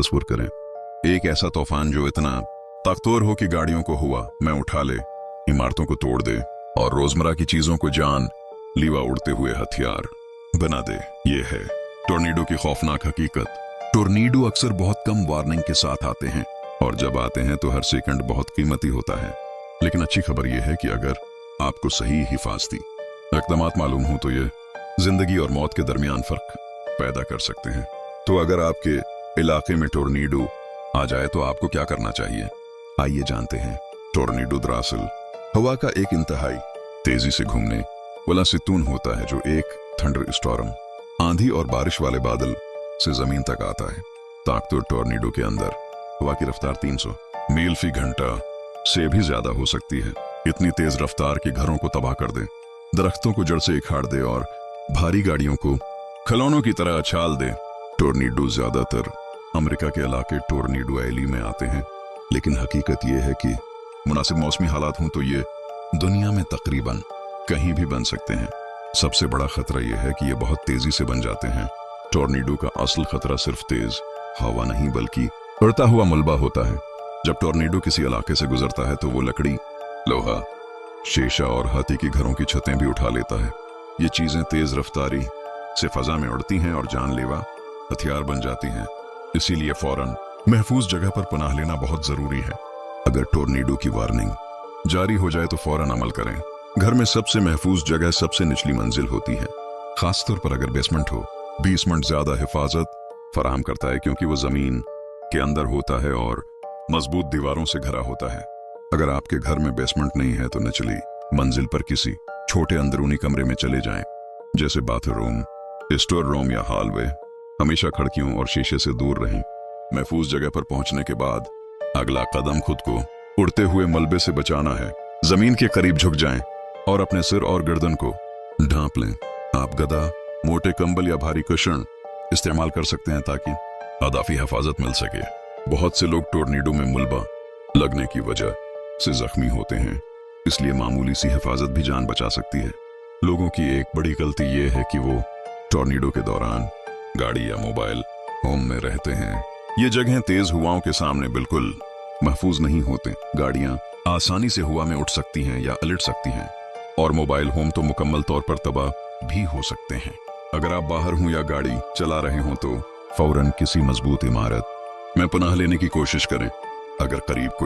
तस्वीर करें, एक ऐसा तूफान जो इतना ताकतवर हो कि गाड़ियों को हवा में उठा ले, इमारतों को तोड़ दे और रोजमर्रा की चीजों को जान लीवा उड़ते हुए हथियार बना दे। ये है टोर्नीडो की खौफनाक हकीकत। टोर्नीडो अक्सर बहुत कम वार्निंग के साथ आते हैं और जब आते हैं तो हर सेकंड बहुत कीमती होता है। लेकिन अच्छी खबर यह है कि अगर आपको सही हिफाजती इक़दामात मालूम हो तो ये जिंदगी और मौत के दरमियान फर्क पैदा कर सकते हैं। तो अगर आपके इलाके में टोर्नीडो आ जाए तो आपको क्या करना चाहिए, आइए जानते हैं। टोर्नीडो दरअसल हवा का एक इंतहाई तेजी से घूमने वाला सितून होता है जो एक थंडर स्टॉर्म, आंधी और बारिश वाले बादल से जमीन तक आता है। ताकतवर टोर्नीडो के अंदर हवा की रफ्तार 300 मील फी घंटा से भी ज्यादा हो सकती है। इतनी तेज रफ्तार कि घरों को तबाह कर दे, दरख्तों को जड़ से उखाड़ दे और भारी गाड़ियों को खिलौनों की तरह उछाल दे। टोर्नीडो ज्यादातर अमेरिका के इलाके टोर्नीडो वैली में आते हैं, लेकिन हकीकत यह है कि मुनासिब मौसमी हालात हों तो ये दुनिया में तकरीबन कहीं भी बन सकते हैं। सबसे बड़ा खतरा यह है कि ये बहुत तेजी से बन जाते हैं। टोर्नीडो का असल खतरा सिर्फ तेज हवा नहीं बल्कि उड़ता हुआ मलबा होता है। जब टोर्नीडो किसी इलाके से गुजरता है तो वो लकड़ी, लोहा, शीशा और हाथी की घरों की छतें भी उठा लेता है। ये चीजें तेज रफ्तारी से फजा में उड़ती हैं और जानलेवा हथियार बन जाती हैं। इसीलिए फौरन महफूज जगह पर पनाह लेना बहुत जरूरी है। अगर टोर्नीडो की वार्निंग जारी हो जाए तो फौरन अमल करें। घर में सबसे महफूज जगह सबसे निचली मंजिल होती है, खासतौर पर अगर बेसमेंट हो। बेसमेंट ज्यादा हिफाजत फराहम करता है क्योंकि वो जमीन के अंदर होता है और मजबूत दीवारों से घरा होता है। अगर आपके घर में बेसमेंट नहीं है तो निचली मंजिल पर किसी छोटे अंदरूनी कमरे में चले जाएं, जैसे बाथरूम, स्टोर रूम या हॉलवे। हमेशा खिड़कियों और शीशे से दूर रहें। महफूज जगह पर पहुंचने के बाद अगला कदम खुद को उड़ते हुए मलबे से बचाना है। जमीन के करीब झुक जाएं और अपने सिर और गर्दन को ढांप लें। आप गदा, मोटे कंबल या भारी कुशन इस्तेमाल कर सकते हैं ताकि अदाफी हिफाजत मिल सके। बहुत से लोग टोर्नीडो में मलबा लगने की वजह से जख्मी होते हैं, इसलिए मामूली सी हिफाजत भी जान बचा सकती है। लोगों की एक बड़ी गलती यह है कि वो टोर्नीडो के दौरान गाड़ी या मोबाइल होम में रहते हैं। ये जगहें तेज हवाओं के सामने बिल्कुल महफूज नहीं होते। गाड़ियां आसानी से हवा में उठ सकती हैं या उलट सकती हैं और मोबाइल होम तो मुकम्मल तौर पर तबाह भी हो सकते हैं। अगर आप बाहर हों या गाड़ी चला रहे हों तो फौरन किसी मजबूत इमारत में पनाह लेने की कोशिश करें। अगर करीब कोई